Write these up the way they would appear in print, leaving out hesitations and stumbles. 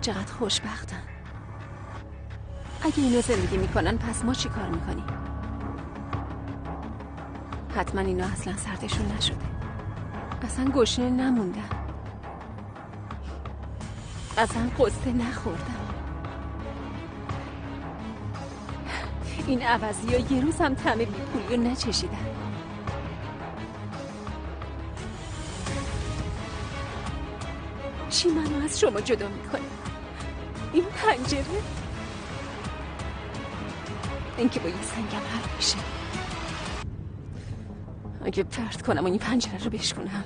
چقدر خوشبختن. اگه اینو زندگی میکنن پس ما چی کار میکنیم؟ حتما اینا اصلا سردشون نشده، اصلا گشنه نموندن، اصلا قصه نخوردن. این عوضی ها یه روز هم طعم بیپولی رو نچشیدن. چی منو از شما جدا میکنه؟ این پنجره؟ اینکه با یه سنگم حل میشه. اگه پرت کنم و این پنجره رو بشکنم.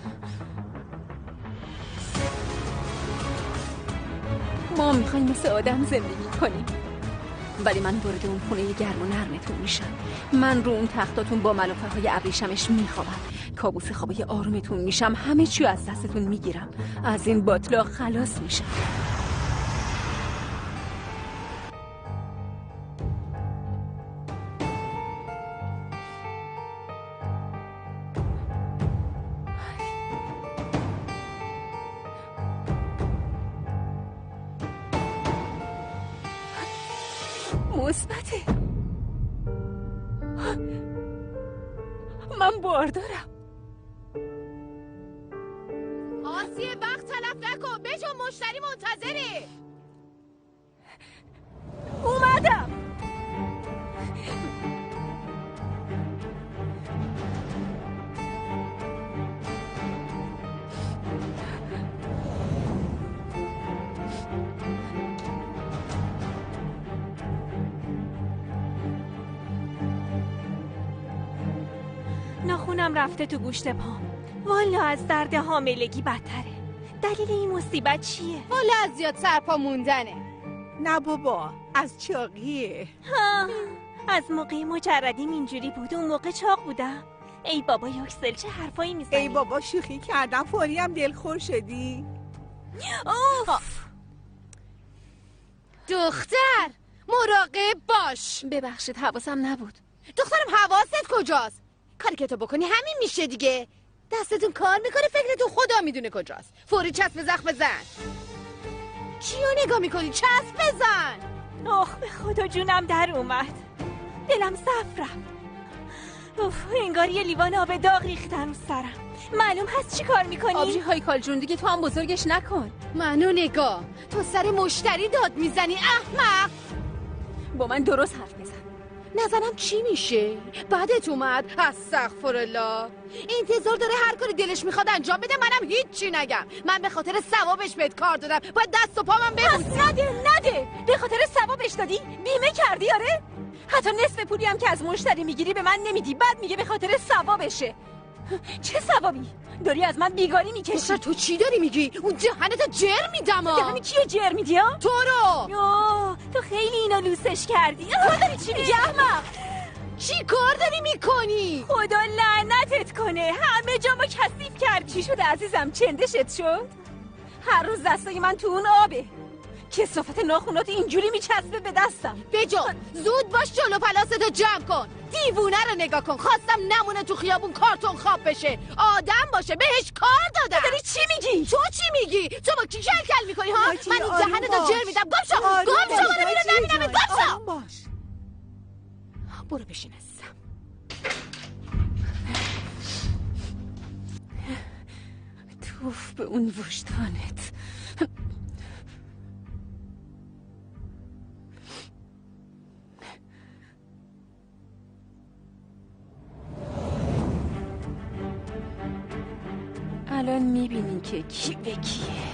ما میخوایم مثل آدم زندگی کنیم، ولی من وارد اون خونه گرم و نرمتون میشم. من رو اون تختاتون با ملافه های ابریشمش میخوابم. کابوس خوابای آرومتون میشم. همه چی از دستتون میگیرم. از این باطلاق خلاص میشم. مثبته. من باردارم. آسیه وقت تلف نکن، بجو مشتری منتظره. اومدم. ناخونم رفته تو گوشت پام. والا از درد حاملگی بدتره. دلیل این مصیبت چیه؟ والا از زیاد سرپا موندنه. نه بابا، از چاقیه. از موقع مجردیم اینجوری بود. اون موقع چاق بودم. ای بابا یکسل چه حرفایی میزنی؟ ای بابا شوخی کردم، فوری هم دلخور شدی. اوف. دختر مراقب باش. ببخشید حواسم نبود. دخترم حواست کجاست؟ کاری که تو بکنی همین میشه دیگه. دستتون کار میکنه، فکرتون خدا میدونه کجاست. فوری چسب زخم بزن. چیو نگاه میکنی؟ چسب بزن. آخ به خدا جونم در اومد. دلم صف رفت. اوف انگار یه لیوان آب داغ ریختن رو سرم. معلوم هست چی کار میکنی؟ آبجی هایکال جون دیگه تو هم بزرگش نکن. منو نگاه، تو سر مشتری داد میزنی احمق. با من درست حرف بزن. نزنم چی میشه؟ بعدت اومد؟ استغفرالله. انتظار داره هر کاری دلش میخواد انجام بده، منم هیچی نگم. من به خاطر ثوابش بهت کار دادم، باید دست و پامم ببوسی. نده. به خاطر ثوابش دادی؟ بیمه کردی آره؟ حتی نصف پولی هم که از مشتری میگیری به من نمیدی. بعد میگه به خاطر ثوابشه. چه ثوابی؟ داری از من بیگاری میکشی. دختر تو چی داری میگی؟ اون دهنتو جر میدم. دهن کیو جر میدی ها؟ تو رو. تو خیلی اینو لوسش کردی. تو داری چی میگی احمق؟ چی کار داری میکنی؟ خدا لعنتت کنه. همه جامو کثیف کردی. چی شده عزیزم؟ چندشت شد؟ هر روز دستای من تو اون آبه. کثافت ناخونات اینجوری میچسبه به دستم. بجو زود باش، جلو پلاستو جمع کن. دیوونه رو نگاه کن. خواستم نمونه تو خیابون کارتون خواب بشه، آدم باشه. بهش کار دادم. داری چی میگی؟ تو چی میگی؟ تو با کی کل میکنی ها؟ من این دهنتو جر میدم. گم شو منو نبینم. گم شو. برو بشین عزیزم. توف به اون وجدانت. الان میبینی که کی به کیه.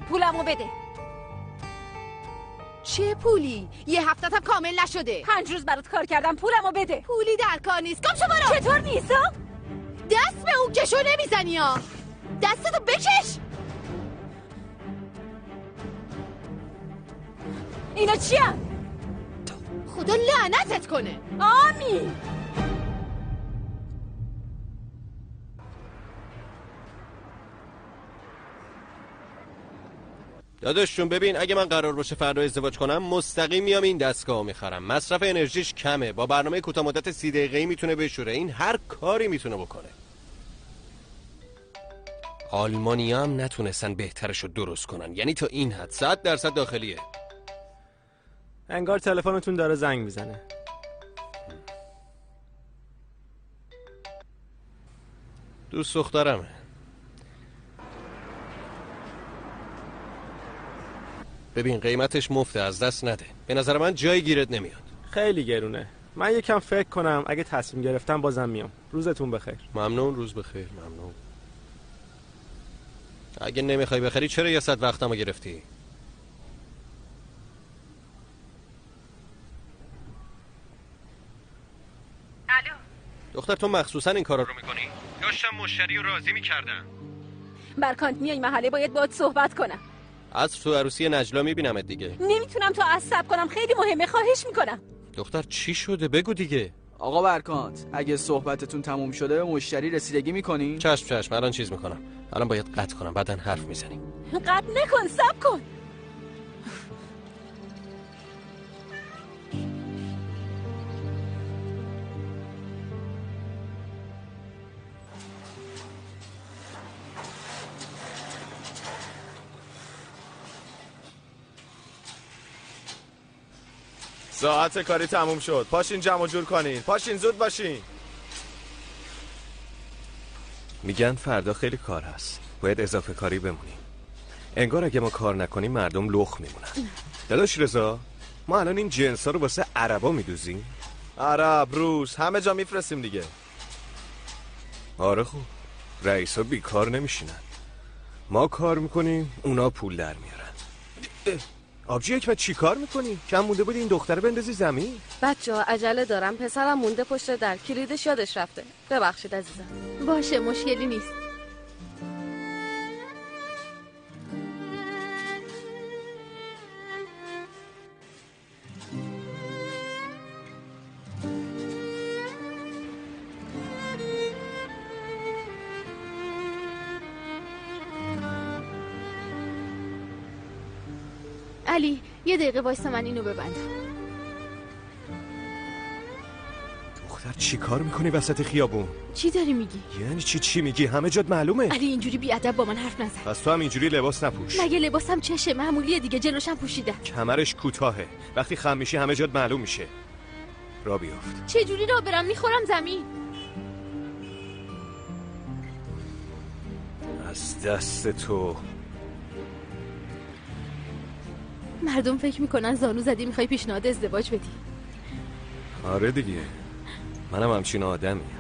پولمو بده. چه پولی؟ یه هفته‌ام کامل نشده. 5 روز برات کار کردم، پولمو بده. پولی در کار نیست. گم شو برو. چطور نیستا؟ دست به اون کشو نمیزنی ها. دستتو بکش. اینا چی هم؟ خدا لعنتت کنه. آمین. داداششون ببین، اگه من قرار باشه فردا ازدواج کنم مستقیم میام این دستگاهو میخرم. مصرف انرژیش کمه، با برنامه کوتاه مدت 30 دقیقه‌ای میتونه بشوره. این هر کاری میتونه بکنه. آلمانی‌ها هم نتونستن بهترشو درست کنن، یعنی تا این حد 100% داخلیه. انگار تلفنتون داره زنگ میزنه. دوست دخترمه. ببین قیمتش مفته، از دست نده. به نظر من جایی گیرت نمیاد. خیلی گرونه. من یکم فکر کنم، اگه تصمیم گرفتم بازم میام. روزتون بخیر. ممنون. روز بخیر. ممنون. اگه نمیخوای بخری چرا یه ساعت وقتمو گرفتی؟ الو دختر تو مخصوصا این کارا رو میکنی؟ داشتم مشتری رو راضی میکردم. برکانت میای محله، باید باهات صحبت کنم. عصر تو عروسی نجلا میبینمت دیگه. نمیتونم تو عصب کنم، خیلی مهمه، خواهش میکنم. دختر چی شده بگو دیگه. آقا برکانت، اگه صحبتتون تموم شده به مشتری رسیدگی میکنین؟ چشم الان چیز میکنم. الان باید قطع کنم، بعدن حرف میزنیم. قطع نکن، صبر کن. ساعت کاری تموم شد. پاشین جمع جور کنین. پاشین زود باشین. میگن فردا خیلی کار هست. باید اضافه کاری بمونیم. انگار اگه ما کار نکنیم مردم لخ میمونن. داداش رضا، ما الان این جنسا رو واسه عربا میدوزیم؟ عرب، روس، همه جا میفرستیم دیگه. آره خوب. رئیسا بیکار نمیشینن. ما کار میکنیم، اونا پول در میارن. آبجی حکمت چی کار میکنی؟ کم مونده بود این دختره بندازی زمین؟ بچه‌ها عجله دارم، پسرم مونده پشت در، کلیدش یادش رفته. ببخشید عزیزم. باشه مشکلی نیست. علی یه دقیقه وایسا، من اینو ببندم. دختر چی کار میکنی وسط خیابون؟ چی داری میگی؟ یعنی چی میگی؟ همه جات معلومه. علی اینجوری بیادب با من حرف نزن. پس تو هم اینجوری لباس نپوش. مگه لباسم چشه؟ معمولیه دیگه، جلوشم پوشیدم. کمرش کوتاهه، وقتی خم میشی همه جات معلوم میشه. را بیافت. چه جوری را برم؟ میخورم زمین. از دست تو. مردم فکر میکنن زانو زدی میخوای پیشنهاد ازدواج بدی. آره دیگه، منم همچین آدمیم.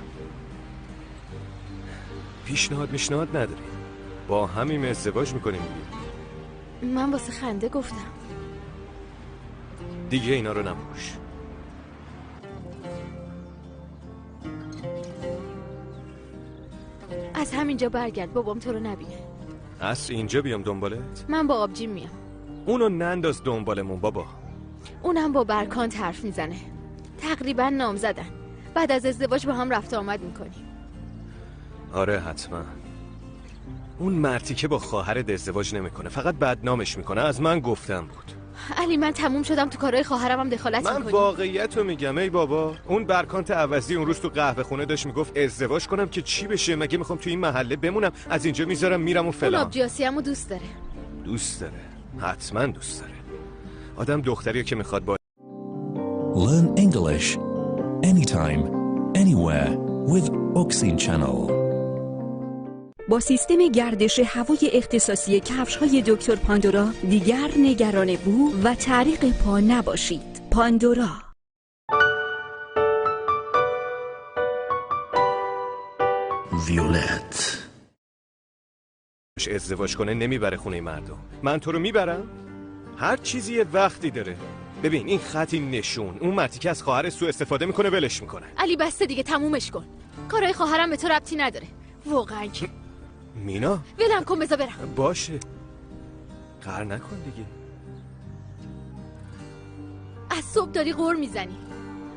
پیشنهاد نداری، با همین ازدواج میکنیم دیگه. من واسه خنده گفتم. دیگه اینا رو نپوش. از همینجا برگرد، بابام تو رو نبینه. عصر اینجا بیام دنبالت؟ من با آبجیم میام. اونو ننداز دنبالمون بابا. اونم با برکانت حرف میزنه. تقریبا نام زدن. بعد از ازدواج با هم رفت آمد میکنیم. آره حتما. اون مرتی که با خواهرت ازدواج نمیکنه، فقط بدنامش میکنه. از من گفتم بود. علی من تموم شدم، تو کارهای خواهرم هم دخالت من میکنی. واقعیت رو میگم ای بابا. اون برکانت عوضی اون روز تو قهوه خونه داشت میگفت ازدواج کنم که چی بشه، مگه میخوام تو این محله بمونم؟ از اینجا میذارم میرم و فلان. اون آبجیاسیمو دوست داره. دوست داره، حتما دوست داره. آدم دختریه که میخواد با Learn English anytime, anywhere with Oxin Channel. با سیستم گردش هوای اختصاصی کفش‌های دکتر پاندورا دیگر نگران بو و تعریق پا نباشید. پاندورا. ویولت. ازدواج کنه نمیبره خونه مردم. من تو رو میبرم. هر چیزی یه وقتی داره. ببین این خطی نشون، اون مرتی که از خواهر سوء استفاده میکنه ولش میکنه. علی بسته دیگه، تمومش کن. کارهای خواهرم به تو ربطی نداره. واقعا که مینا ولم کن، بذار برم. باشه، قهر نکن دیگه. از صبح داری غر میزنی.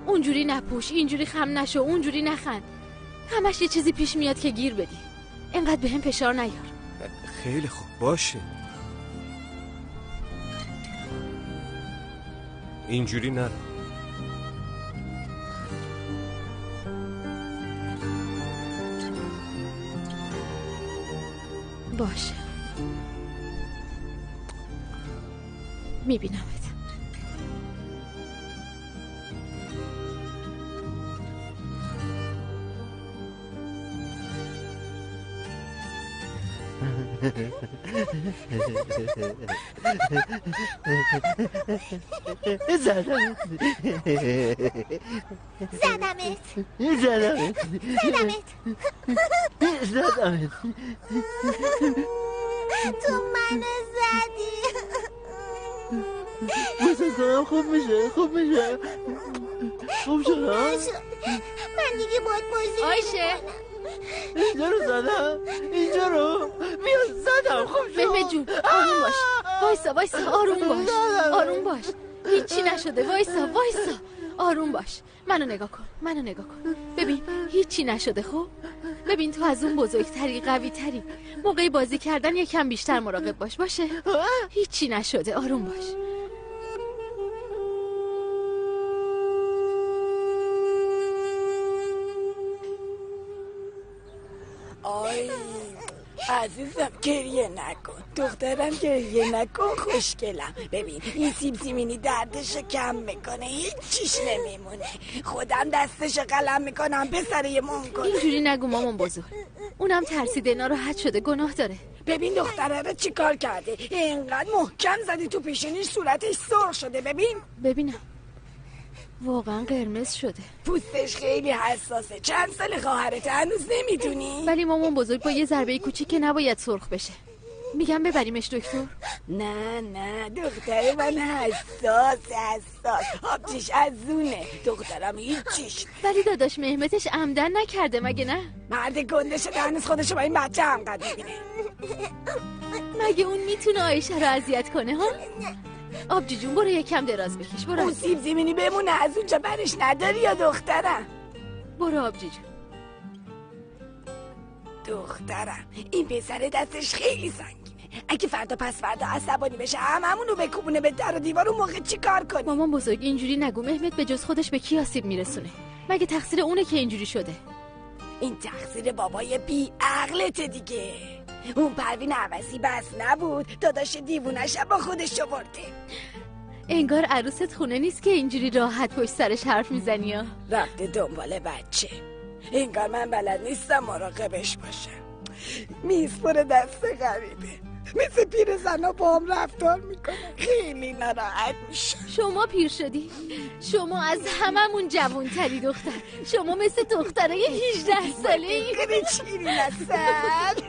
اونجوری نپوش، اینجوری خم نشو، اونجوری نخند. همش یه چیزی پیش میاد که گیر بدی. اینقدر به هم فشار نیار. خیلی خوب باشه. اینجوری نرو. باشه، میبینمت. زدمت تو منو زدی. بسید کنم خوب میشه خوب شد. من دیگه باید بازی آیشه اینجا رو زدم، اینجا رو بیا زدم. خوب شد. مهمت جون آروم باش. وایسا آروم باش. هیچی نشده. وایسا آروم باش. منو نگاه کن. ببین هیچی نشده. خب ببین تو از اون بزرگتری، قوی تری. موقع بازی کردن یکم بیشتر مراقب باشه. هیچی نشده. آروم باش. آی عزیزم گریه نکن، دخترم گریه نکن، خوشگلم. ببین این سیب زمینی دردشو کم میکنه، هیچیش نمیمونه. خودم دستشو قلم میکنم پسر مونگول. اینجوری نگو مامان بزرگ، اونم ترسیده، ناراحت شده، گناه داره. ببین دختره رو چی کار کرده، اینقدر محکم زدی تو پیشونیش صورتش سرخ شده. ببینم واقعا قرمز شده. پوستش خیلی حساسه. چند سال خواهرت هنوز نمیدونی؟ ولی مامان بزرگ با یه ضربه کوچیک که نباید سرخ بشه. میگم ببریمش دکتر. نه دختر من حساس آبجیش ازونه. دخترم هیچیش. ولی داداش مهمتش عمدن نکرده مگه نه؟ مرد گنده شده هنوز خودشو با این بچه همقدر میبینه. مگه اون میتونه آیشه رو اذیت کنه ها؟ آبجی جون برو یکم دراز بکش. برو. اون سیب زمینی بمونه از اونجا برش نداری یا دخترم؟ برو آبجی جون. دخترم این پسر دستش خیلی سنگینه. اگه فردا پس فردا عصبانی بشه هممونو بکوبونه به در و دیوار، اون موقع چی کار کنی؟ مامان بزرگ اینجوری نگو. مهمت به جز خودش به کی آسیب میرسونه؟ مگه تقصیر اونه که اینجوری شده؟ این تقصیر بابای بی عقلته دیگه. اون پروین عوضی بس نبود، داداش دیوونش با خودش آورده. انگار عروست خونه نیست که اینجوری راحت پشت سرش حرف میزنی ها. رفته دنبال بچه. انگار من بلد نیستم مراقبش باشم. میسپره دست غریبه، مثل پیر زنا با هم رفتار میکنه. خیلی ناراحت میشه. شما پیر شدی؟ شما از هممون جوانتری دختر. شما مثل دخترای 18 ساله ای. چیری نسل.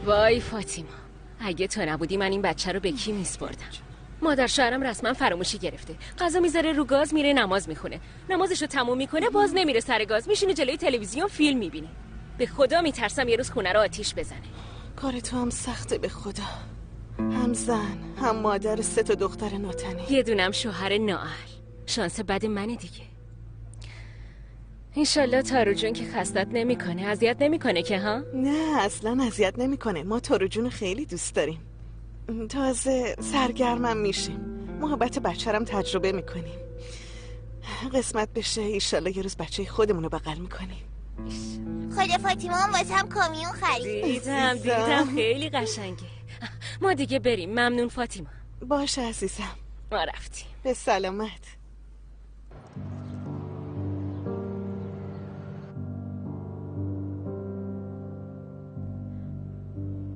وای فاطیما، اگه تو نبودی من این بچه رو به کی میسپردم؟ مادر شوهرم رسما فراموشی گرفته. غذا میذاره رو گاز، میره نماز میخونه. نمازشو تموم میکنه باز نمیره سر گاز، میشینه جلوی تلویزیون فیلم میبینه. به خدا میترسم یه روز خونه رو آتیش بزنه. کار تو هم سخته به خدا. هم زن هم مادر 3 دختر ناتنی. یه دونم شوهر نااهل. شانس بد منه دیگه. انشالله تارو جون که خستت نمیکنه، اذیت نمیکنه که ها؟ نه اصلا اذیت نمیکنه. ما تارو جون خیلی دوست داریم. تازه سرگرمم میشیم. محبت بچه‌رم تجربه میکنیم. قسمت بشه ایشالله یه روز بچه خودمونو بغل میکنیم. خود فاطیما هم واسه هم کامیون خرید. دیدم خیلی قشنگه. ما دیگه بریم. ممنون فاطیما. باشه عزیزم، ما رفتیم. به سلامت.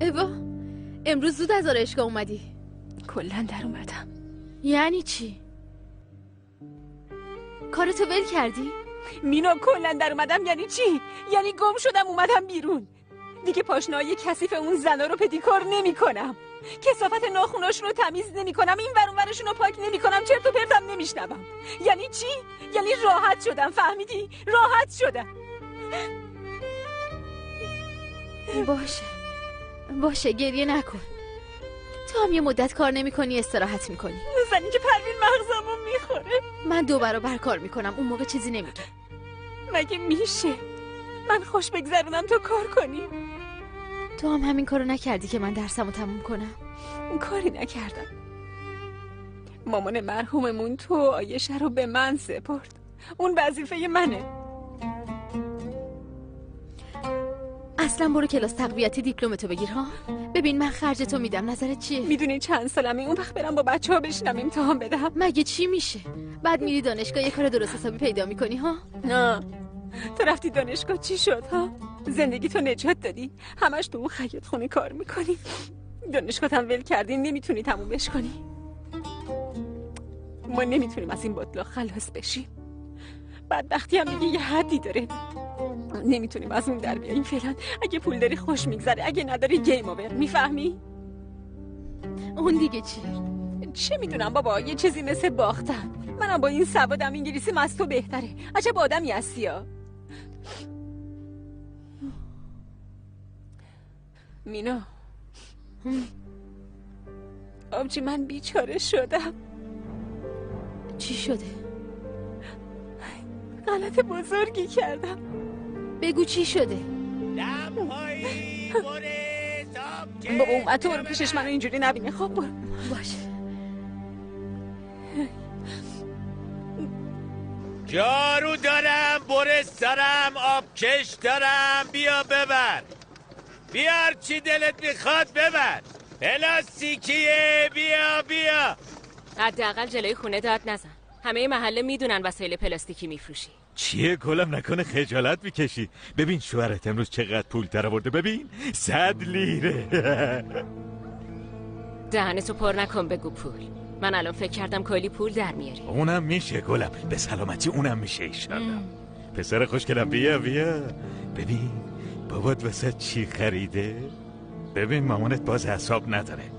ایوا امروز زود از آرایشگاه اومدی؟ کلن در اومدم. یعنی چی؟ کارتو ول کردی؟ مینا کلن در اومدم یعنی چی؟ یعنی گم شدم اومدم بیرون. دیگه پاشنه‌های کثیف اون زنا رو پدیکور نمی‌کنم. کثافت ناخوناشون رو تمیز نمی‌کنم. این ور اون ورشون رو پاک نمی‌کنم. چرت و پرتم نمی‌شنوم. یعنی چی؟ یعنی راحت شدم. فهمیدی؟ راحت شدم. باشه باشه گریه نکن. تو هم یه مدت کار نمی کنی استراحت می کنی. زنی که پروین مغزمو میخوره. من 2 برابر کار میکنم، اون موقع چیزی نمیگه. مگه میشه من خوش بگذرونم تو کار کنی؟ تو هم همین کارو نکردی که من درسمو تموم کنم. کاری نکردم. مامان مرحوممون تو آیشه رو به من سپرد. اون وظیفه منه. اصلا برو کلاس تقویتی دیپلمتو بگیر ها. ببین من خرجتو میدم، نظرت چیه؟ میدونی چند سالمه؟ اون وقت برم با بچه‌ها بشینم امتحان بدم. مگه چی میشه؟ بعد میری دانشگاه یه کار درست حسابی پیدا میکنی ها؟ نه. تو رفتی دانشگاه چی شد ها؟ زندگی تو نجات دادی، همش تو اون خیاط خونه کار میکنی. دانشگاه هم ول کردی، نمیتونی تمومش کنی. ما نمیتونیم از این بطلاق خلاص بشیم. بدبختی هم دیگه یه حدی داره، نمیتونیم از اون در بیاییم فعلا. اگه پول داری خوش میگذره، اگه نداری گیم اوور. میفهمی؟ اون دیگه چی؟ چه میدونم بابا، یه چیزی مثل باختم. منم با این سوادم انگلیسیم از تو بهتره. عجب آدمی هستی ها. مینا آبجی، من بیچاره شدم. چی شده؟ غلط بزرگی کردم. بگو چی شده؟ بابا اومد تو رو پیشش منو اینجوری نبینه. خب برو. باشه. جارو دارم، برس دارم، آبکش دارم، بیا ببر. بیار چی دلت میخواد ببر. پلاستیکیه، بیا. حداقل جلوی خونه داد نزن. همه محله میدونن وسایل پلاستیکی میفروشی. چیه گلم، نکنه خجالت میکشی؟ ببین شوهرت امروز چقدر پول درآورده. ببین 100 لیره. دهنتو پر نکن بگو پول. من الان فکر کردم کلی پول در میاری. اونم میشه گلم، به سلامتی اونم میشه ایشالله. پسر خوشگلم بیا. ببین بابات واسه چی خریده؟ ببین مامانت باز حساب نداره.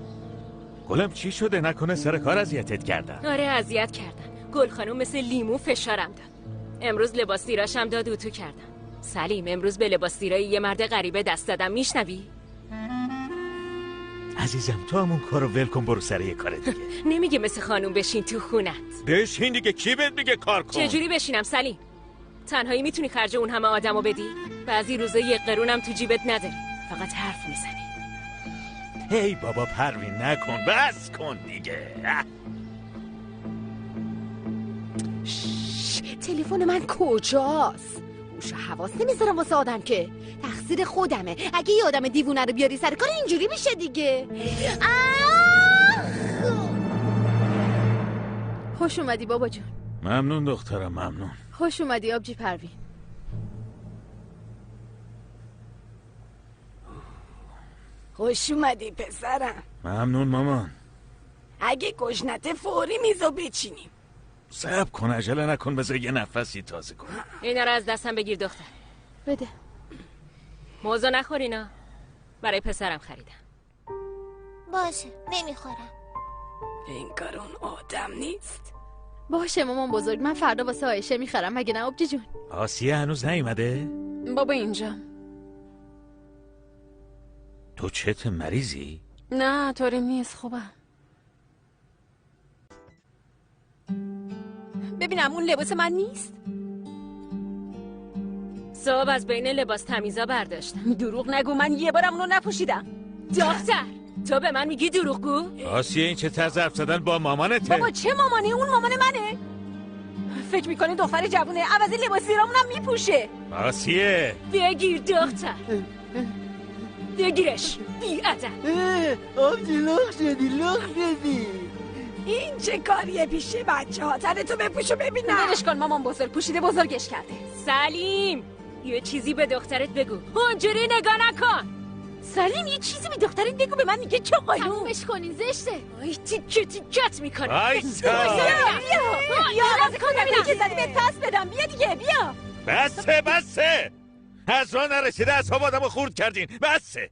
گلم چی شده؟ نکنه سر کار اذیتت کردن؟ آره اذیت کردن. گل خانوم مثل لیمو فشارم داد. امروز لباس دیراشم داد اتو کردم. سلیم امروز به لباس دیرای یه مرد غریبه دست دادم. میشنوی؟ عزیزم تو همون کارو ول کن، برو سر یه کار دیگه. نمیگه مثل خانوم بشین تو خونت. بشین دیگه، کی بهت میگه کار کن؟ چجوری بشینم سلیم؟ تنهایی میتونی خرج اون همه آدمو بدی؟ بعضی روزا 1 قرونم تو جیبت نداری، فقط حرف میزنی. هی بابا پروین نکن، بس کن دیگه. تلفن من کجاست؟ هوش حواس نمیذارم واسه آدم که. تقصیر خودمه. اگه یه آدم دیوونه رو بیاری سر کار اینجوری میشه دیگه. خوش اومدی بابا جون. ممنون دخترم، ممنون. خوش اومدی آبجی پروین. خوش اومدی پسرم. ممنون مامان. اگه گشنته فوری میزو بچینیم. صبر کن، عجله نکن، بذار یه نفسی تازه کن. اینا رو از دستم بگیر دختر. بده. موزه نخورینا، برای پسرم خریدم. باشه نمیخورم. این کار اون آدم نیست. باشه مامان بزرگ، من فردا واسه عایشه میخرم. مگه نه آبجی جون؟ آسیه هنوز نیومده؟ بابا اینجا. تو چت مریضی؟ نه طوری نیست، خوبم. ببینم اون لباس من نیست. صاحب از بین لباس تمیزا برداشتم. دروغ نگو، من یه بارم اونو نپوشیدم. دختر تو به من میگی دروغگو؟ آسیه این چه طرز حرف زدن با مامانته؟ بابا چه مامانی؟ اون مامان منه. فکر میکنه دختر جوونه عوضی لباس زیرامونم میپوشه. آسیه بگیر دختر، بگیرش بی‌ادب. آبجی لخ شدی. این چه کاریه پیش بچه ها؟ تنتو بپوشو ببینم. دلش کن مامان بزرگ، پوشیده بزرگش کرده. سلیم یه چیزی به دخترت بگو، اونجوری نگاه نکن. سلیم یه چیزی به دخترت بگو، به من میگه چه قانون. تمومش کنین، زشته. آی تیکت میکنه. آیسا بیا راضی کن ببینم که زدی بهت پس بدم. بیا دیگه بیا. بسه از راه نرسیده اصحاب آدمو خورد کردین. بسه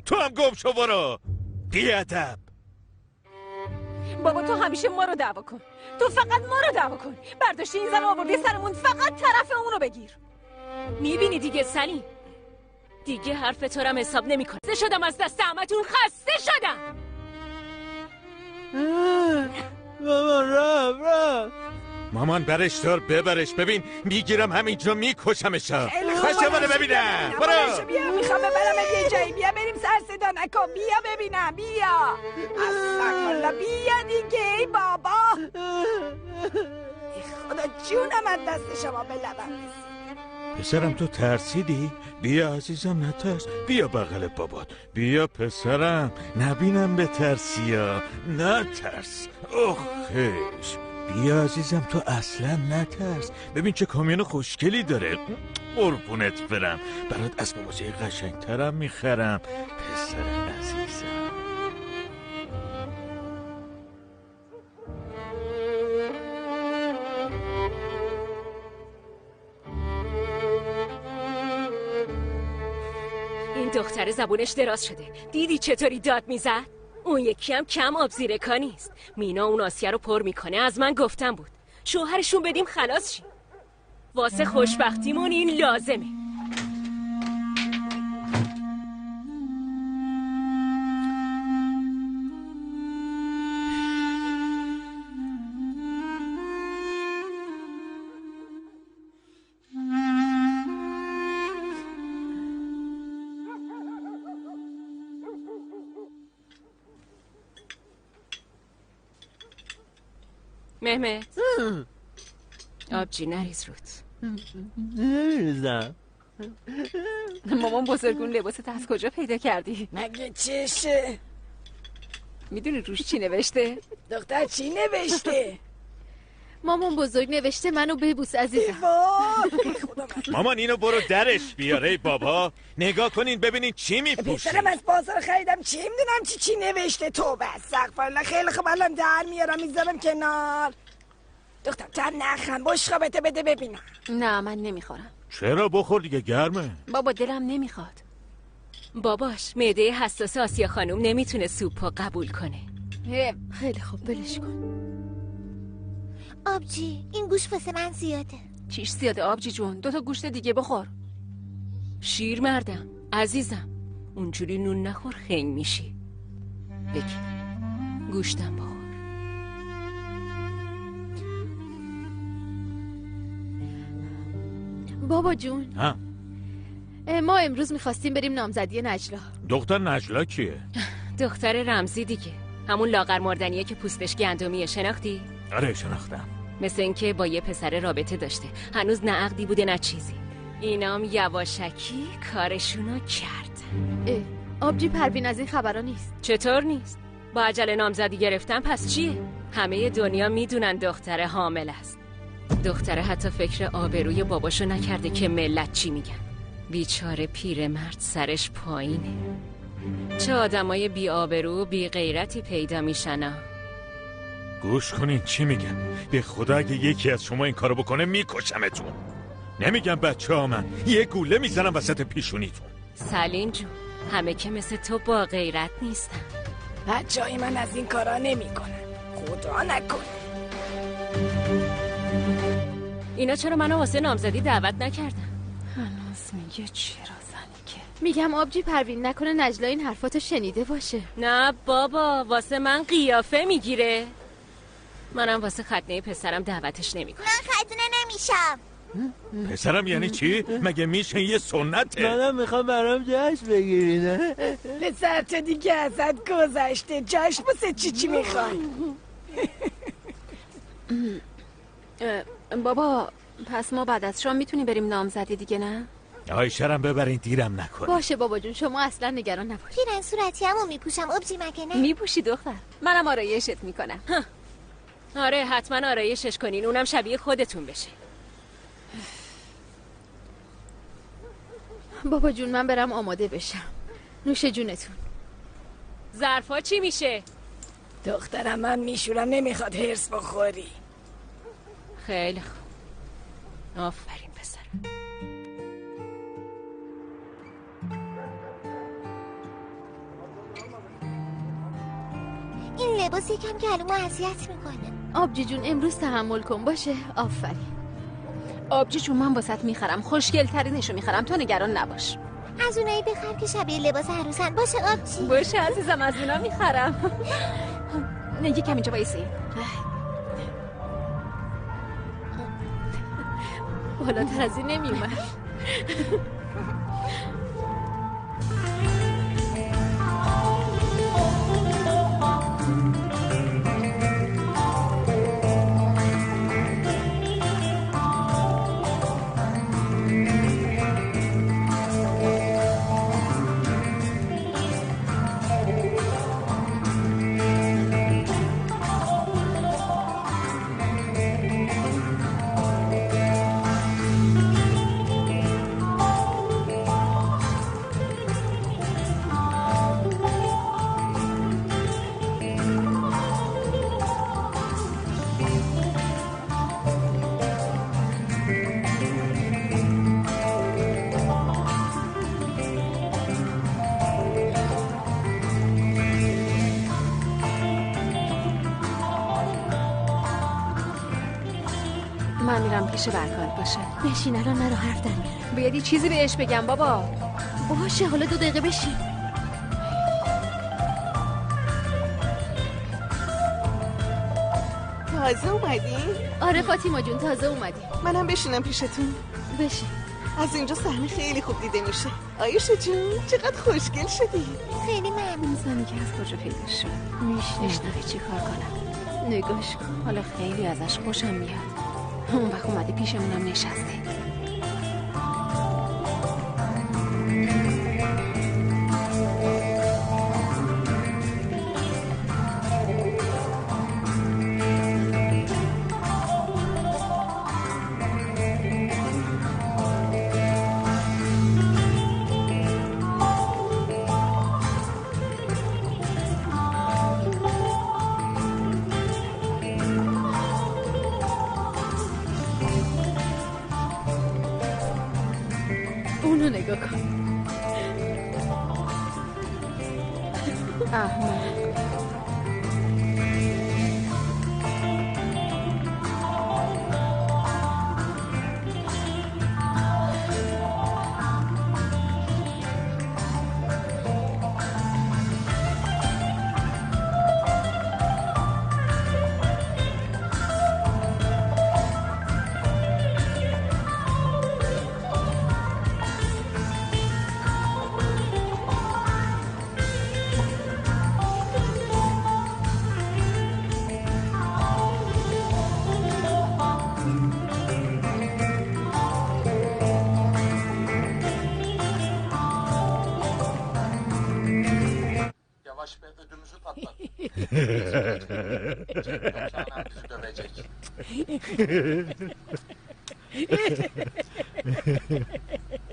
تو هم گم شو برو بیادب. بابا تو همیشه ما رو دعوا کن. تو فقط ما رو دعوا کن. برداشتی این زن آوردی سرمون، فقط طرف اونو بگیر. میبینی دیگه سلیم، دیگه حرف تو رو حساب نمی‌کنم. خسته شدم از دست همتون، خسته شدم. مامان برش دار ببرش. ببین میگیرم همینجا میکشمش. خوشه منو ببینم. برو بیا میخوام ببرم یه جایی. بیا بریم سر صدا نکن. بیا ببینم. بیا استغفرالله. بیا دیگه ای بابا. ای خدا جونم از دست شما به لبم رسید. پسرم تو ترسیدی؟ بیا عزیزم نترس. بیا بغل بابات. بیا پسرم نبینم به ترسی ها. نترس. خیش. بیا عزیزم تو اصلا نترس. ببین چه کامیون خوشگلی داره. قربونت برم. برات اسب بازی قشنگترم میخرم پسر عزیزم. این دختر زبونش دراز شده. دیدی چطوری داد میزد؟ اون یکی هم کم آبزیرکا نیست. مینا اون آسیه رو پر میکنه. از من گفتم بود شوهرشون بدیم خلاص شیم. واسه خوشبختیمون این لازمه. مهمت آبجی نریز روت. نریزم. مامان بزرگون لباست از کجا پیدا کردی؟ مگه چشه؟ میدونی روش چی نوشته؟ دختر چی نوشته؟ مامان بزرگ نوشته منو ببوس عزیزم. مامان اینو برو درش بیاره بابا. نگاه کنین ببینین چی میپوشه. پسرم از بازار خریدم. چی میدونم چی نوشته. توبه استغفرالله. خیلی خوب الان در میارم میذارم کنار. دختر تو هم نخم. بشقابته بده ببینم. نه من نمیخورم. چرا؟ بخور دیگه گرمه. بابا دلم نمیخواد. باباش معده حساس آسیا خانوم نمیتونه سوپو قبول کنه. خیلی خوب ولش کن. آبجی این گوش واسه من زیاده. چیش زیاده آبجی جون؟ 2 تا گوشت دیگه بخور. شیر مردم عزیزم اونجوری نون نخور خنگ میشی. بگی گوشتم بخور. بابا جون ها؟ ما امروز میخواستیم بریم نامزدی نجلا. دختر نجلا کیه؟ دختر رمزی دیگه. همون لاغر مردنیه که پوستش گندمیه. شناختی؟ آره شناختم. مثل اینکه با یه پسر رابطه داشته. هنوز نه عقدی بوده نه چیزی. اینام یواشکی کارشونو کرد. آبجی پروین از این خبرها نیست. چطور نیست؟ با عجله نامزدی گرفتن پس چیه؟ همه دنیا میدونن دختر حامل است. دختره حتی فکر آبروی باباشو نکرده که ملت چی میگن. بیچاره پیرمرد سرش پایینه. چه آدمای بی آبرو و بی غیرتی پیدا میشن. گوش کنین چی میگن. به خدا اگه یکی از شما این کارو بکنه میکشمتون. نمیگم بچه ها من یه گوله میزنم وسط پیشونیتون. سلیم جون همه که مثل تو با غیرت نیستن. بچه های من از این کارا نمیکنن. خدا نکنه. اینا چرا منو واسه نامزدی دعوت نکردن؟ هنوز میگه چرا زنی که میگم آبجی پروین نکنه نجلا این حرفاتو شنیده باشه. نه بابا واسه من قیافه میگیره. منم واسه ختنه پسرم دعوتش نمیکنم. من ختنه نمیشم. پسرم یعنی چی؟ مگه میشه یه سنته؟ منم میخوام برام جشن بگیری نه؟ پسر تو دیگه ازت گذشته. جشن واسه چی میخوای؟ بابا پس ما بعد از شام میتونیم بریم نامزدی دیگه نه؟ آیشرم ببرین دیرم نکنه. باشه بابا جون شما اصلا نگران نباش. پیرن صورتی همو میپوشم آبجی مگه نه؟ میپوشی دختر. منم آرایشت میکنم. آره حتما آرایشش کنین. اونم شبیه خودتون بشه. بابا جون من برم آماده بشم. نوش جونتون. ظرفا چی میشه؟ دخترم من میشورم نمیخواد هرس بخوری. خیلی خوب. آفرین پسرم. این لباس یکم گلومو اذیت میکنه. آبجی جون امروز تحمل کن باشه. آفرین. آبجی جون من واسط میخرم. خوشگل ترینشو میخرم. تو نگران نباش. از اونایی بخر که شبیه لباس عروسن. باشه آبجی. باشه عزیزم، از اونا میخرم. یکم اینجا بایستی. بالاتر از این نمیومد. من میرم پیش برکات باشه. بشین الان نرو حرف در میاره. باید یه چیزی بهش بگم بابا. باشه حالا 2 دقیقه بشین. تازه اومدی؟ آره فاطیما جون تازه اومدی. منم بشینم پیشتون. بشین. از اینجا صحنه خیلی خوب دیده میشه. آیوشا جون چقدر خوشگل شدی. خیلی ممنون. زنی که از کجا پیدا شد؟ نشنوی چی کار کنم؟ نگاش کن. حالا خیلی ازش خوشم میاد. اون وقت اومده پیشمونم نشسته. اونو نگاه کن. احمد.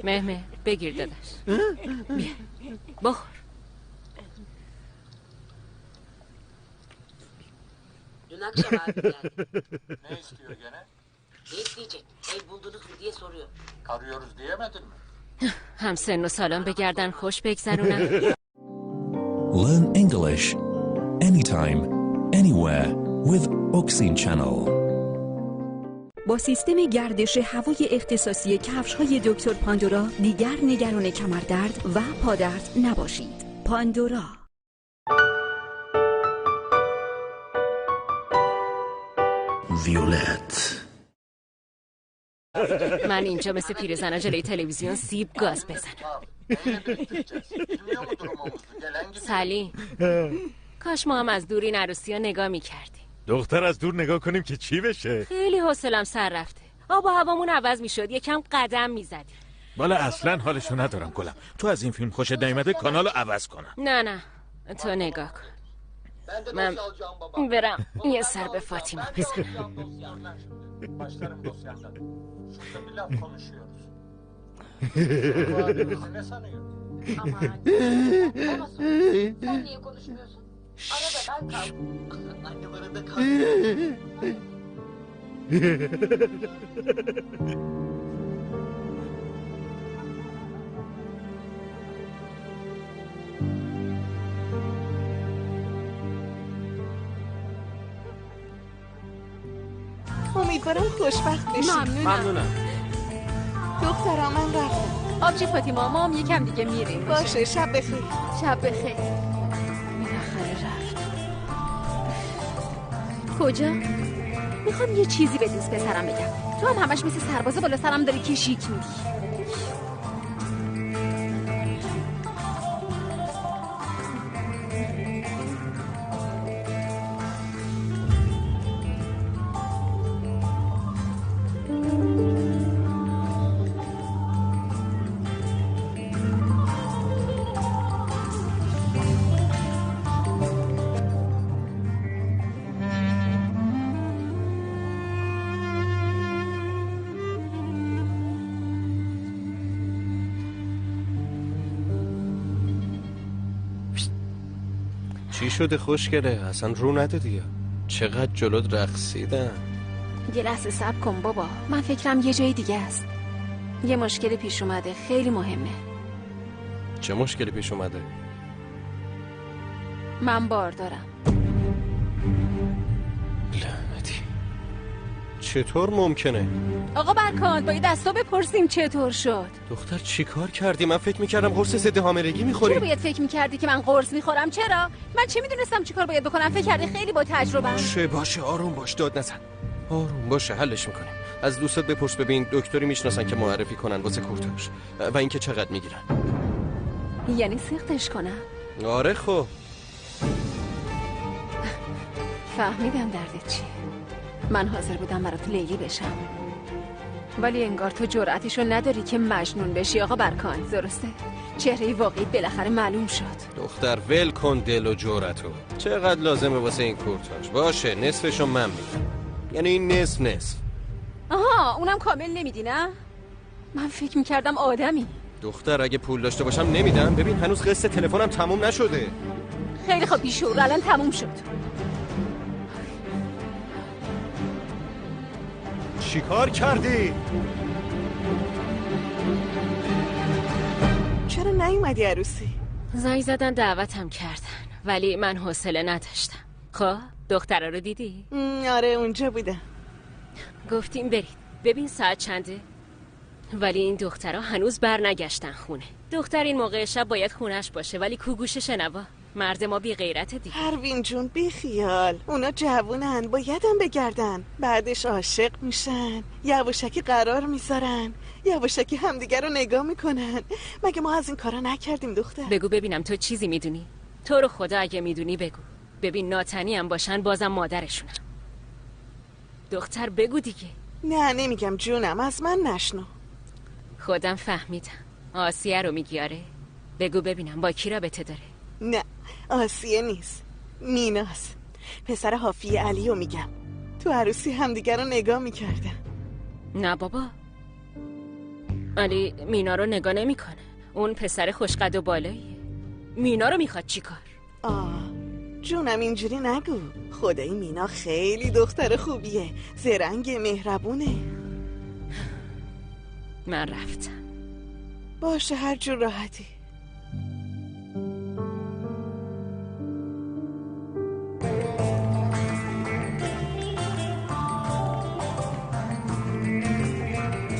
مهمه بگیر داداش. بیا بخور. Dün akşam abi geldi. Ne istiyor gene? Ne isteyecek? Ev buldunuz mu diye soruyor. Karıyoruz diyemedin mi? هم سن و سالان به گردن خوش بگذرونم. Learn English anytime, anywhere with Oxin Channel. با سیستم گردش هوای اختصاصی کفش‌های دکتر پاندورا دیگر نگران کمردرد و پادرد نباشید. پاندورا. ویولت. من اینجا مثل پیرزنا جلوی تلویزیون سیب گاز بزنم. سلیم، کاش ما هم از دور این عروسی ها نگاه می‌کردیم. دختر از دور نگاه کنیم که چی بشه؟ خیلی حوصله‌ام سر رفته. آب و هوامون عوض می‌شد، یکم قدم می‌زدیم. بالا اصلا حالشو ندارم گلم. تو از این فیلم خوشت نیومده کانالو عوض کنم. نه تو نگاه کن. من برم یه سر به فاطیما بزنم. Başlarım dosyandan. Şurada bir laf konuşuyoruz. Ne sanıyor? Aman o nasıl? Sen niye konuşmuyorsun? Arada ben kal. Annem arada kal. امیدوارم خوشبخت بشی. ممنونم. دخترا من رفتم. آبجی فاطیما، ما هم یکم دیگه میریم. باشه، شب بخیر. شب بخیر. بالاخره رفت. کجا؟ میخوام یه چیزی به دوست پسرم بگم. تو هم همش مثل سرباز بالا سرم داری کشیک میدی. چی شده خوشگله؟ اصلا رو ندادی. چقدر جلوت رقصیدن. یه لحظه صبر کن بابا، من فکرم یه جای دیگه است. یه مشکل پیش اومده، خیلی مهمه. چه مشکلی پیش اومده؟ من باردارم. لعنتی. چطور ممکنه؟ آقا برکان، باید از تو بپرسیم چطور شد. دختر چی کار کردی؟ من فکر میکردم قرص ضد حاملگی میخوری. چرا باید فکر میکردی که من قرص میخورم؟ چرا؟ من چه میدونستم چی کار باید بکنم؟ فکر کردی خیلی با تجربه. باشه آروم باش، داد نزن. آروم باشه، حلش میکنیم. از دوستت بپرس ببین دکتری میشناسن که معرفی کنن واسه کورتاژ و اینکه چقدر میگیرن. یعنی سختش کنم؟ آره خب. فهمیدم دردت چیه. من حاضر بودم برات لیلی بشم، ولی انگار تو جرأتشو نداری که مجنون بشی. آقا برکان، درسته؟ چهره واقعی بالاخره معلوم شد. دختر ول کن دل و جرأتو. چقدر لازمه واسه این کورتاژ؟ باشه نصفشو من میدم. یعنی این نصف. آها، اونم کامل نمیدی نه؟ من فکر میکردم آدمی. دختر اگه پول داشته باشم نمیدم. ببین هنوز قسط تلفنم تموم نشده. خیلی خوب بیشعور، الان تموم شد. چی کار کردی؟ چرا نیومدی عروسی؟ زنگ زدن دعوتم کردن ولی من حوصله نداشتم. خب دخترها رو دیدی؟ آره اونجا بودم. گفتیم برید. ببین ساعت چنده؟ ولی این دخترها هنوز بر نگشتن خونه. دختر این موقع شب باید خونش باشه ولی کو گوش شنوا. مرد ما بی غیرت دیگه. پروین جون بی خیال، اونا جوونن، بایدم بگردن، بعدش عاشق میشن، یواشکی قرار میذارن، یواشکی همدیگر رو نگاه میکنن. مگه ما از این کارا نکردیم دختر؟ بگو ببینم تو چیزی میدونی؟ تو رو خدا اگه میدونی بگو. ببین ناتنی هم باشن بازم مادرشونن. دختر بگو دیگه. نه نمیگم جونم، از من نشنو. خودم فهمیدم. آسیه رو میگی؟ آره بگو ببینم با کی رابطه داره؟ نه آسیه نیست، میناست. پسر حافی علی رو میگم. تو عروسی همدیگر رو نگاه میکردن. نه بابا، علی مینا رو نگاه نمیکنه. اون پسر خوشقد و بالاییه. مینا رو میخواد چی کار؟ جونم اینجوری نگو. خدای مینا خیلی دختر خوبیه، زرنگ، مهربونه. من رفتم. باشه هر جور راحتی.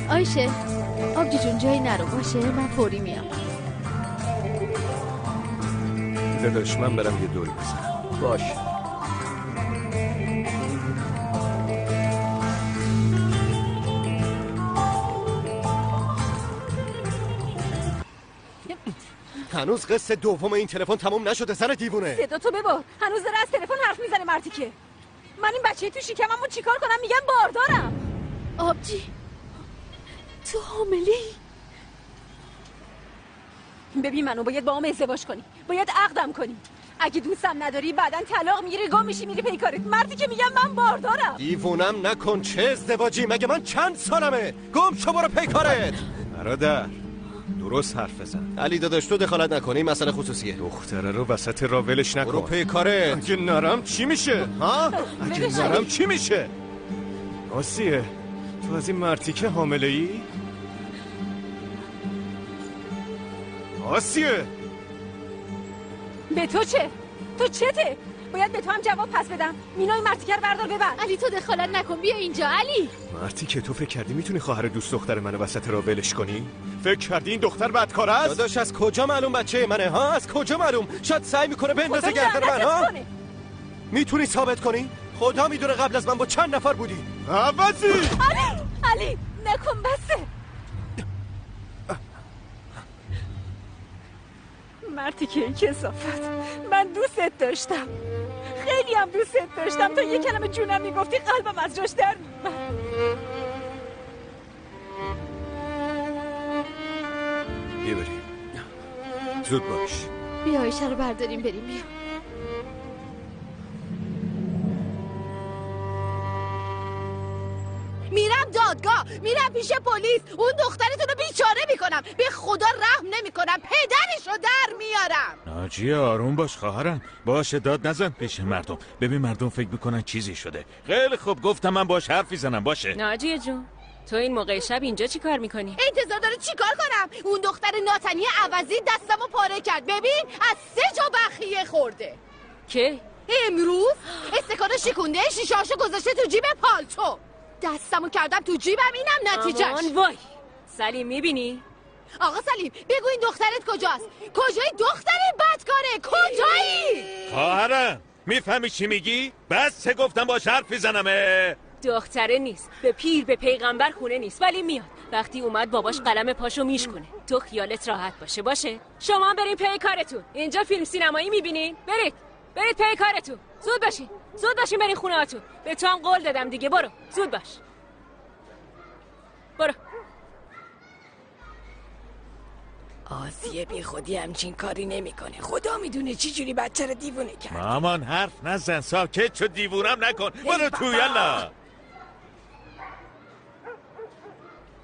آیشه، آبجی جون جایی نرو باشه، من فوری میام. داداش من برم یه دوری بزنم. باشه. هنوز قسط دوم این تلفن تموم نشده. سر دیوونه. صدا تو ببر. هنوز داره از تلفن حرف میزنه مردی که. من این بچه تو شکممو چیکار کنم؟ میگم باردارم. آبجی تو حامله ای؟ ببین منو باید با هم ازدواج کنی، باید عقدم کنی. اگه دوستم نداری بعدن طلاق میگیری، گم میشی میری پی کارت. مردی که میگم من باردارم. دیوونم نکن. چه ازدواجی؟ مگه من چند سالمه؟ گم شو برو پی کارت. برادر درست حرف بزن. علی داداش تو دخالت نکنی، مسئله خصوصیه. دختره رو وسط راه ولش نکن. برو پی کارت. اگه نرم چی میشه؟ ها؟ اگه نرم چی میشه؟ آسیه تو از این مرتیکه حامله ای؟ آسیه به تو چه؟ تو چته؟ باید به تو هم جواب پس بدم. مینا این مرتیکه رو بردار ببر. علی تو دخالت نکن، بیا اینجا علی. مرتی که تو فکر کردی میتونی خواهر دوست دختر منو وسط راه ولش کنی؟ فکر کردی این دختر بدکار است؟ داداش از کجا معلوم بچه منه ها؟ از کجا معلوم؟ شاید سعی میکنه بندازه گردن من ها؟ میتونی ثابت کنی؟ خدا میدونه قبل از من با چند نفر بودی؟ عوضی! علی نکن بسه. مرتیکه کثافت، من دوستت داشتم، خیلی هم دوستت داشتم. تا یه کلمه جونم میگفتی قلبم از جاش در میومد. بیا بریم، زود باش. بیا آیشه رو برداریم بریم. بیا میرم دادگاه، میرم پیش پلیس، اون دخترتون رو بیچاره میکنم، به خدا رحم نمیکنم، پدرش رو در میارم. ناجیه آروم باش خواهرم، باشه داد نزن پیش مردم. ببین مردم فکر میکنن چیزی شده. خیلی خوب گفتم من باش حرف میزنم. باشه ناجیه جون، تو این موقع شب اینجا چی کار میکنی؟ انتظار داره چی کار کنم؟ اون دختر ناتنی عوضی دستمو پاره کرد. ببین از 3 جا بخیه خورده. که؟ امروز استکانو شکونده، شیشه‌هاشو گذاشته تو جیب پالتو. دستمو کردم تو جیبم، اینم نتیجهش. امان وای. سلیم میبینی؟ آقا سلیم بگو این دخترت کجاست؟ کجایی دختری بدکاره؟ کجایی؟ خواهرم میفهمی چی میگی؟ بس چه گفتم باش حرف میزنم. دختره نیست، به پیر به پیغمبر خونه نیست، ولی میاد. وقتی اومد باباش قلم پاشو میشکنه. تو خیالت راحت باشه. شما هم برین پی کارتون. اینجا فیلم سینمایی میبینین؟ برید پی کارتون. زود باشین برین خونه هاتون. به تو هم قول دادم دیگه. برو زود باش. برو. آسیه بی خودی همچین کاری نمیکنه. خدا میدونه چی جوری بچه رو دیوونه کرد. مامان حرف نزن، ساکت شو، دیوونم نکن. برو تو یلا.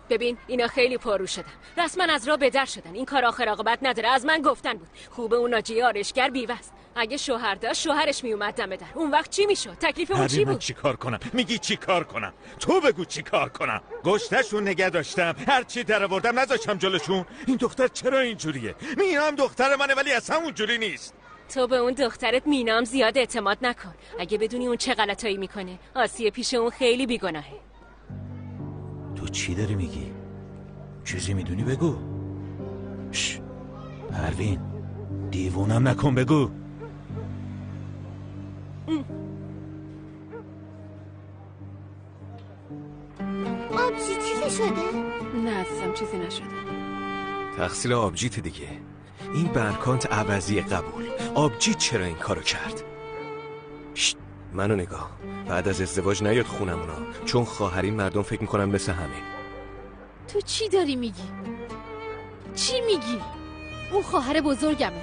ببین اینا خیلی پارو شدن، رسما از راه بدر شدن. این کار آخر عاقبت نداره، از من گفتن بود. خوبه اون ناجیه آرشگر بیوست. اگه شوهر داشت شوهرش میومد دم در، اون وقت چی میشد؟ تکلیفمون چی بود؟ من چی کار کنم؟ میگی چی کار کنم؟ تو بگو چی کار کنم. گشتشون نگه داشتم، هر چی در آوردم نذاشتم جلوشون. این دختر چرا اینجوریه؟ مینا هم دختر منه ولی اصلا اونجوری نیست. تو به اون دخترت مینام زیاد اعتماد نکن. اگه بدونی اون چه غلطایی میکنه. آسیه پیش اون خیلی بیگناهه. تو چی داری میگی؟ چیزی میدونی بگو. پروین دیوونم نکن، بگو. آبجی چیزی شده؟ نه عزیزم چیزی نشده. تقصیر آبجیت دیگه. این برکانت عوضی قبول. آبجیت چرا این کارو کرد؟ منو نگاه. بعد از ازدواج نیاد خونمونا، چون خواهرین مردم فکر میکنن مثل همین. تو چی داری میگی؟ چی میگی؟ اون خواهر بزرگمه.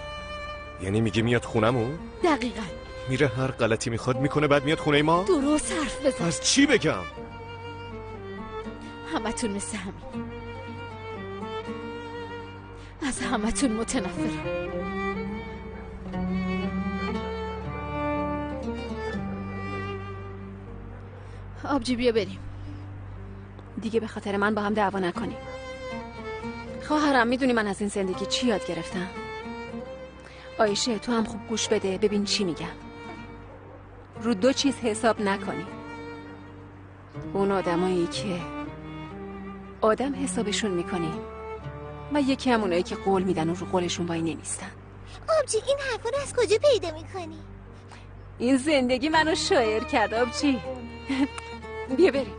یعنی میگه میاد خونمون؟ دقیقاً. میره هر غلطی میخواد میکنه بعد میاد خونه ما؟ درست حرف بزن. از چی بگم؟ همتون مثل همین. از همتون متنفرم. آبجی بیا بریم. دیگه به خاطر من با هم دعوا نکنیم. خواهرم میدونی من از این زندگی چی یاد گرفتم؟ آیشه تو هم خوب گوش بده ببین چی میگم. رو 2 چیز حساب نکنی. اون آدمایی که آدم حسابشون میکنی و یکی همونایی که قول میدن و رو قولشون وای نمیستن. آبجی این حرفا رو از کجا پیدا میکنی؟ این زندگی منو شاعر کرد آبجی. بیا بریم.